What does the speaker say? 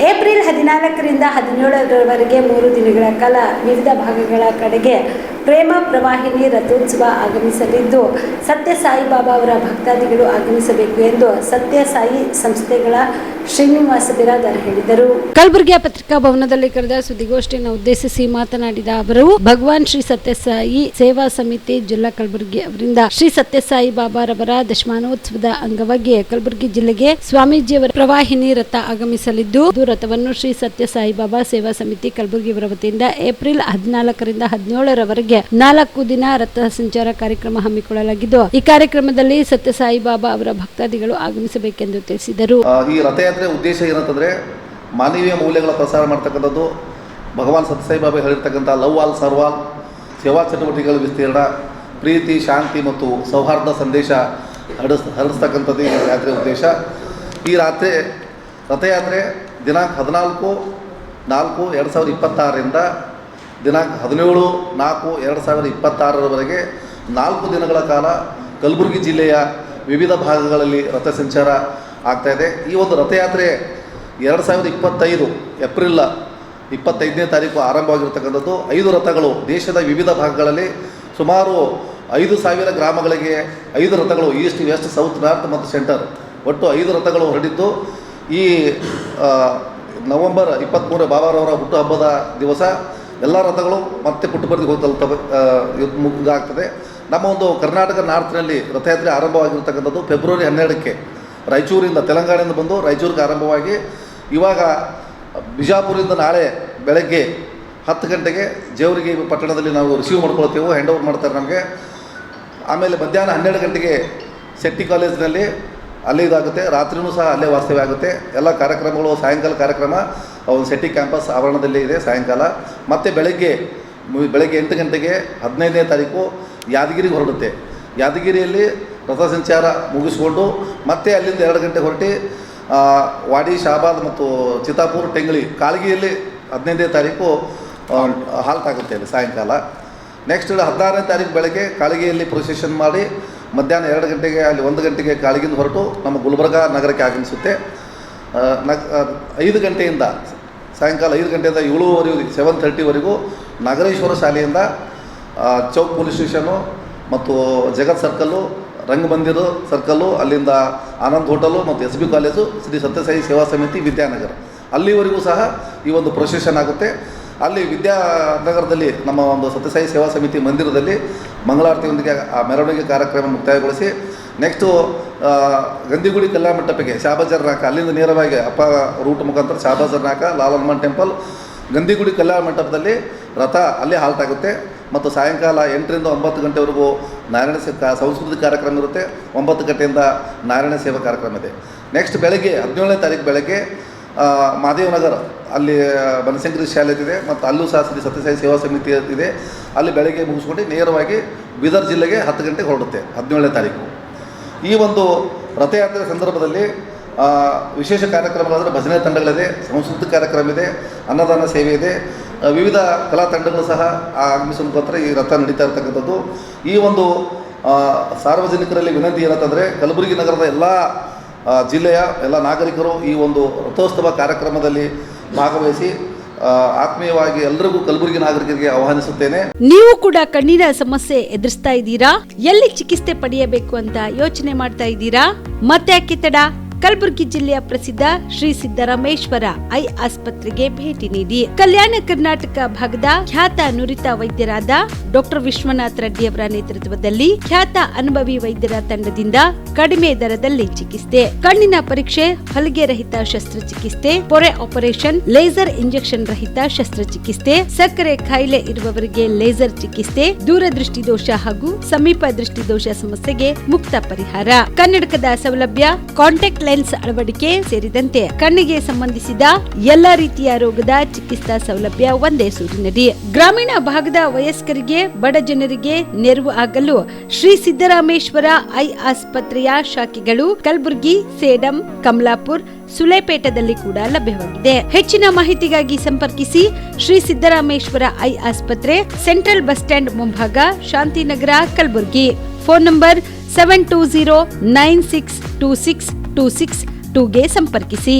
April 14ರಿಂದ 17ರವರೆಗೆ 3 ದಿನಗಳ ಕಾಲ ವಿವಿಧ ಭಾಗಗಳ ಕಡೆಗೆ ಪ್ರೇಮ ಪ್ರವಾಹಿನಿ ರಥೋತ್ಸವ ಆಗಮಿಸಲಿದ್ದು, ಸತ್ಯ ಸಾಯಿಬಾಬಾ ಅವರ ಭಕ್ತಾದಿಗಳು ಆಗಮಿಸಬೇಕು ಎಂದು ಸತ್ಯ ಸಾಯಿ ಸಂಸ್ಥೆಗಳ ಶ್ರೀನಿವಾಸ ಬಿರಾದರ್ ಹೇಳಿದರು. ಕಲಬುರಗಿಯ ಪತ್ರಿಕಾ ಭವನದಲ್ಲಿ ಕರೆದ ಸುದ್ದಿಗೋಷ್ಠಿಯನ್ನು ಉದ್ದೇಶಿಸಿ ಮಾತನಾಡಿದ ಅವರು, ಭಗವಾನ್ ಶ್ರೀ ಸತ್ಯ ಸಾಯಿ ಸೇವಾ ಸಮಿತಿ ಜಿಲ್ಲಾ ಕಲಬುರಗಿ ಅವರಿಂದ ಶ್ರೀ ಸತ್ಯ ಸಾಯಿ ಬಾಬಾರವರ ದಶಮಾನೋತ್ಸವದ ಅಂಗವಾಗಿ ಕಲಬುರಗಿ ಜಿಲ್ಲೆಗೆ ಸ್ವಾಮೀಜಿಯವರ ಪ್ರವಾಹಿನಿ ರಥ ಆಗಮಿಸಲಿದ್ದು, ರಥವನ್ನು ಶ್ರೀ ಸತ್ಯ ಸಾಯಿಬಾಬಾ ಸೇವಾ ಸಮಿತಿ ಕಲಬುರಗಿ ಅವರ ವತಿಯಿಂದ ಏಪ್ರಿಲ್ 14ರಿಂದ 17ರವರೆಗೆ 4 ದಿನ ರಥ ಸಂಚಾರ ಕಾರ್ಯಕ್ರಮ ಹಮ್ಮಿಕೊಳ್ಳಲಾಗಿದ್ದು, ಈ ಕಾರ್ಯಕ್ರಮದಲ್ಲಿ ಸತ್ಯ ಸಾಯಿಬಾಬಾ ಅವರ ಭಕ್ತಾದಿಗಳು ಆಗಮಿಸಬೇಕೆಂದು ತಿಳಿಸಿದರು. ಈ ರಥಯಾತ್ರೆ ಉದ್ದೇಶ ಏನಂತಂದ್ರೆ ಮಾನವೀಯ ಮೌಲ್ಯಗಳ ಪ್ರಸಾರ ಮಾಡ್ತಕ್ಕಂಥದ್ದು, ಭಗವಾನ್ ಸತ್ಯ ಸಾಯಿಬಾಬಾ ಹೇಳಿರ್ತಕ್ಕಂಥ ಲವ್ ಆಲ್ ಸರ್ವಾಲ್, ಸೇವಾ ಚಟುವಟಿಕೆಗಳ ವಿಸ್ತೀರ್ಣ, ಪ್ರೀತಿ, ಶಾಂತಿ ಮತ್ತು ಸೌಹಾರ್ದ ಸಂದೇಶ ಹರಡಿಸ್ತಕ್ಕಂಥದ್ದು ಈ ಯಾತ್ರೆ ಉದ್ದೇಶ. ಈ ರಥಯಾತ್ರೆ ದಿನಾಂಕ 14/4/2026ರಿಂದ ದಿನಾಂಕ 17/4/2026ರವರೆಗೆ 4 ದಿನಗಳ ಕಾಲ ಕಲಬುರಗಿ ಜಿಲ್ಲೆಯ ವಿವಿಧ ಭಾಗಗಳಲ್ಲಿ ರಥ ಸಂಚಾರ ಆಗ್ತಾಯಿದೆ. ಈ ಒಂದು ರಥಯಾತ್ರೆ 2025 ಏಪ್ರಿಲ್ 25ನೇ ತಾರೀಕು ಆರಂಭವಾಗಿರ್ತಕ್ಕಂಥದ್ದು. 5 ರಥಗಳು ದೇಶದ ವಿವಿಧ ಭಾಗಗಳಲ್ಲಿ ಸುಮಾರು 5,000 ಗ್ರಾಮಗಳಿಗೆ 5 ರಥಗಳು, ಈಸ್ಟ್, ವೆಸ್ಟ್, ಸೌತ್, ನಾರ್ತ್ ಮತ್ತು ಸೆಂಟರ್, ಒಟ್ಟು 5 ರಥಗಳು ಹೊರಟಿದ್ದು, ಈ ನವೆಂಬರ್ 23 ಬಾಬಾರವರ ಹುಟ್ಟುಹಬ್ಬದ ದಿವಸ ಎಲ್ಲ ರಥಗಳು ಮತ್ತೆ ಪುಟ್ಟಪರ್ತಿಗೆ ಹೋಗ್ತವೆ, ಮುಗ್ದಾಗ್ತದೆ. ನಮ್ಮ ಒಂದು ಕರ್ನಾಟಕ ನಾರ್ತ್ನಲ್ಲಿ ರಥಯಾತ್ರೆ ಆರಂಭವಾಗಿರ್ತಕ್ಕಂಥದ್ದು ಫೆಬ್ರವರಿ 12ಕ್ಕೆ ರಾಯಚೂರಿಂದ, ತೆಲಂಗಾಣದಿಂದ ಬಂದು ರಾಯಚೂರಿಗೆ ಆರಂಭವಾಗಿ ಇವಾಗ ಬಿಜಾಪುರದಿಂದ ನಾಳೆ ಬೆಳಗ್ಗೆ 10 ಗಂಟೆಗೆ ಜೇವರ್ಗಿ ಪಟ್ಟಣದಲ್ಲಿ ನಾವು ರಿಸೀವ್ ಮಾಡ್ಕೊಳ್ತೇವೆ, ಹ್ಯಾಂಡ್ ಓವರ್ ಮಾಡ್ತಾರೆ ನಮಗೆ. ಆಮೇಲೆ ಮಧ್ಯಾಹ್ನ 12 ಗಂಟೆಗೆ ಶೆಟ್ಟಿ ಕಾಲೇಜಿನಲ್ಲಿ ಅಲ್ಲೇ ಇದಾಗುತ್ತೆ, ರಾತ್ರಿಯೂ ಸಹ ಅಲ್ಲೇ ವಾಸ್ತವ್ಯ ಆಗುತ್ತೆ. ಎಲ್ಲ ಕಾರ್ಯಕ್ರಮಗಳು, ಸಾಯಂಕಾಲ ಕಾರ್ಯಕ್ರಮ ಒಂದು ಶೆಟ್ಟಿ ಕ್ಯಾಂಪಸ್ ಆವರಣದಲ್ಲಿ ಇದೆ ಸಾಯಂಕಾಲ. ಮತ್ತು ಬೆಳಗ್ಗೆ 8 ಗಂಟೆಗೆ 15ನೇ ತಾರೀಕು ಯಾದಗಿರಿಗೆ ಹೊರಡುತ್ತೆ. ಯಾದಗಿರಿಯಲ್ಲಿ ರಥ ಸಂಚಾರ ಮುಗಿಸ್ಕೊಂಡು ಮತ್ತೆ ಅಲ್ಲಿಂದ 2 ಗಂಟೆ ಹೊರಟಿ ವಾಡಿ, ಶಾಬಾದ್ ಮತ್ತು ಚಿತ್ತಾಪುರ, ಟೆಂಗಳಿ, ಕಾಳಗಿಯಲ್ಲಿ 15ನೇ ತಾರೀಕು ಹಾಲ್ಟ್ ಆಗುತ್ತೆ ಅಲ್ಲಿ ಸಾಯಂಕಾಲ. ನೆಕ್ಸ್ಟ್ 16ನೇ ತಾರೀಕು ಬೆಳಗ್ಗೆ ಕಾಳಗಿಯಲ್ಲಿ ಪ್ರೊಸೆಷನ್ ಮಾಡಿ ಮಧ್ಯಾಹ್ನ 2 ಗಂಟೆಗೆ ಅಲ್ಲಿ 1 ಗಂಟೆಗೆ ಕಾಳಗಿಯಿಂದ ಹೊರಟು ನಮ್ಮ ಗುಲ್ಬರ್ಗ ನಗರಕ್ಕೆ ಆಗಮಿಸುತ್ತೆ. 5 ಗಂಟೆಯಿಂದ ಸಾಯಂಕಾಲ 5 ಗಂಟೆಯಿಂದ 7:30ವರೆಗೂ ನಾಗರೇಶ್ವರ ಶಾಲೆಯಿಂದ ಚೌಕ್ ಪೊಲೀಸ್ ಸ್ಟೇಷನು ಮತ್ತು ಜಗತ್ ಸರ್ಕಲ್ಲು, ರಂಗಮಂದಿರ ಸರ್ಕಲ್ಲು, ಅಲ್ಲಿಂದ ಆನಂದ್ ಹೋಟೆಲು ಮತ್ತು SB ಕಾಲೇಜು, ಶ್ರೀ ಸತ್ಯಸಾಯಿ ಸೇವಾ ಸಮಿತಿ ವಿದ್ಯಾನಗರ, ಅಲ್ಲಿವರೆಗೂ ಸಹ ಈ ಒಂದು ಪ್ರೊಸೆಷನ್ ಆಗುತ್ತೆ. ಅಲ್ಲಿ ವಿದ್ಯಾನಗರದಲ್ಲಿ ನಮ್ಮ ಒಂದು ಸತ್ಯಸಾಯಿ ಸೇವಾ ಸಮಿತಿ ಮಂದಿರದಲ್ಲಿ ಮಂಗಳಾರತಿಯೊಂದಿಗೆ ಆ ಮೆರವಣಿಗೆ ಕಾರ್ಯಕ್ರಮ ಮುಕ್ತಾಯಗೊಳಿಸಿ ನೆಕ್ಸ್ಟು ಗಂದಿಗುಡಿ ಕಲ್ಯಾಣ ಮಂಟಪಕ್ಕೆ ಶಾಬಾಜರ್ ನಾಕ, ಅಲ್ಲಿಂದ ನೇರವಾಗಿ ಅಪ್ಪ ರೂಟ್ ಮುಖಾಂತರ ಶಾಬಾಜರ್ ನಾಕ, ಲಾಲ್ ಹನುಮಾನ್ ಟೆಂಪಲ್, ಗಂದಿಗುಡಿ ಕಲ್ಯಾಣ ಮಂಟಪದಲ್ಲಿ ರಥ ಅಲ್ಲೇ ಹಾಲ್ಟ್ ಆಗುತ್ತೆ. ಮತ್ತು ಸಾಯಂಕಾಲ 8ರಿಂದ 9 ಗಂಟೆವರೆಗೂ ನಾರಾಯಣ ಸಾಂಸ್ಕೃತಿಕ ಕಾರ್ಯಕ್ರಮ ಇರುತ್ತೆ. 9 ಗಂಟೆಯಿಂದ ನಾರಾಯಣ ಸೇವಾ ಕಾರ್ಯಕ್ರಮ ಇದೆ. ನೆಕ್ಸ್ಟ್ ಬೆಳಗ್ಗೆ 17ನೇ ತಾರೀಕು ಬೆಳಗ್ಗೆ ಮಹಾದೇವನಗರ ಅಲ್ಲಿ ಬನಶಂಕರಿ ಶಾಲೆ ಇದೆ ಮತ್ತು ಅಲ್ಲೂ ಸಹ ಶ್ರೀ ಸತ್ಯಸಾಯಿ ಸೇವಾ ಸಮಿತಿ ಇದೆ. ಅಲ್ಲಿ ಬೆಳಗ್ಗೆ ಮುಗಿಸ್ಕೊಂಡು ನೇರವಾಗಿ ಬೀದರ್ ಜಿಲ್ಲೆಗೆ 10 ಗಂಟೆಗೆ ಹೊರಡುತ್ತೆ 17ನೇ ತಾರೀಕು. ಈ ಒಂದು ರಥಯಾತ್ರೆ ಸಂದರ್ಭದಲ್ಲಿ ವಿಶೇಷ ಕಾರ್ಯಕ್ರಮಗಳಾದರೆ ಭಜನೆ ತಂಡಗಳಿದೆ, ಸಾಂಸ್ಕೃತಿಕ ಕಾರ್ಯಕ್ರಮ ಇದೆ, ಅನ್ನದಾನ ಸೇವೆ ಇದೆ, ವಿವಿಧ ಕಲಾ ತಂಡಗಳು ಸಹ ಆಗಮಿಸುವ ಮುಖಾಂತರ ಈ ರಥ ನಡೀತಾ ಇರ್ತಕ್ಕಂಥದ್ದು. ಈ ಒಂದು ಸಾರ್ವಜನಿಕರಲ್ಲಿ ವಿನಂತಿ ಏನಂತಂದರೆ, ಕಲಬುರಗಿ ನಗರದ ಎಲ್ಲ ಜಿಲ್ಲೆಯ ಎಲ್ಲ ನಾಗರಿಕರು ಈ ಒಂದು ರಥೋತ್ಸವ ಕಾರ್ಯಕ್ರಮದಲ್ಲಿ ಭಾಗವಹಿಸಿ ಆತ್ಮೀಯವಾಗಿ ಎಲ್ಲರಿಗೂ ಕಲಬುರಗಿ ನಾಗರಿಕರಿಗೆ ಆಹ್ವಾನಿಸುತ್ತೇನೆ. ನೀವು ಕೂಡ ಕಣ್ಣಿನ ಸಮಸ್ಯೆ ಎದುರಿಸ್ತಾ ಇದ್ದೀರಾ? ಎಲ್ಲಿ ಚಿಕಿತ್ಸೆ ಪಡೆಯಬೇಕು ಅಂತ ಯೋಚನೆ ಮಾಡ್ತಾ ಇದ್ದೀರಾ? ಮತ್ತೆ ಯಾಕೆ ತಡ? ಕಲಬುರಗಿ ಜಿಲ್ಲೆಯ ಪ್ರಸಿದ್ಧ ಶ್ರೀ ಸಿದ್ದರಾಮೇಶ್ವರ ಐ ಆಸ್ಪತ್ರೆಗೆ ಭೇಟಿ ನೀಡಿ ಕಲ್ಯಾಣ ಕರ್ನಾಟಕ ಭಾಗದ ಖ್ಯಾತ ನುರಿತ ವೈದ್ಯರಾದ ಡಾಕ್ಟರ್ ವಿಶ್ವನಾಥ್ ರೆಡ್ಡಿ ಅವರ ನೇತೃತ್ವದಲ್ಲಿ ಖ್ಯಾತ ಅನುಭವಿ ವೈದ್ಯರ ತಂಡದಿಂದ ಕಡಿಮೆ ದರದಲ್ಲಿ ಚಿಕಿತ್ಸೆ, ಕಣ್ಣಿನ ಪರೀಕ್ಷೆ, ಹೊಲಿಗೆ ರಹಿತ ಶಸ್ತ್ರಚಿಕಿತ್ಸೆ, ಪೊರೆ ಆಪರೇಷನ್, ಲೇಸರ್ ಇಂಜೆಕ್ಷನ್ ರಹಿತ ಶಸ್ತ್ರಚಿಕಿತ್ಸೆ, ಸಕ್ಕರೆ ಕಾಯಿಲೆ ಇರುವವರಿಗೆ ಲೇಸರ್ ಚಿಕಿತ್ಸೆ, ದೂರದೃಷ್ಟಿ ದೋಷ ಹಾಗೂ ಸಮೀಪ ದೃಷ್ಟಿ ದೋಷ ಸಮಸ್ಯೆಗೆ ಮುಕ್ತ ಪರಿಹಾರ, ಕನ್ನಡಕದ ಸೌಲಭ್ಯ, ಕಾಂಟ್ಯಾಕ್ಟ್ ಲೆನ್ಸ್ ಅಳವಡಿಕೆ ಸೇರಿದಂತೆ ಕಣ್ಣಿಗೆ ಸಂಬಂಧಿಸಿದ ಎಲ್ಲ ರೀತಿಯ ರೋಗದ ಚಿಕಿತ್ಸಾ ಸೌಲಭ್ಯ ಒಂದೇ ಸೂರಿನಡಿ. ಗ್ರಾಮೀಣ ಭಾಗದ ವಯಸ್ಕರಿಗೆ, ಬಡ ಜನರಿಗೆ ನೆರವು ಆಗಲು ಶ್ರೀ ಸಿದ್ದರಾಮೇಶ್ವರ ಐ ಆಸ್ಪತ್ರೆಯ ಶಾಖೆಗಳು ಕಲಬುರಗಿ, ಸೇಡಂ, ಕಮಲಾಪುರ್, ಸುಲೇಪೇಟದಲ್ಲಿ ಕೂಡ ಲಭ್ಯವಾಗಿದೆ. ಹೆಚ್ಚಿನ ಮಾಹಿತಿಗಾಗಿ ಸಂಪರ್ಕಿಸಿ ಶ್ರೀ ಸಿದ್ದರಾಮೇಶ್ವರ ಐ ಆಸ್ಪತ್ರೆ, ಸೆಂಟ್ರಲ್ ಬಸ್ ಸ್ಟ್ಯಾಂಡ್ ಮುಂಭಾಗ, ಶಾಂತಿನಗರ, ಕಲಬುರಗಿ. ಫೋನ್ ನಂಬರ್ 720962626 2ಗೆ ಸಂಪರ್ಕಿಸಿ.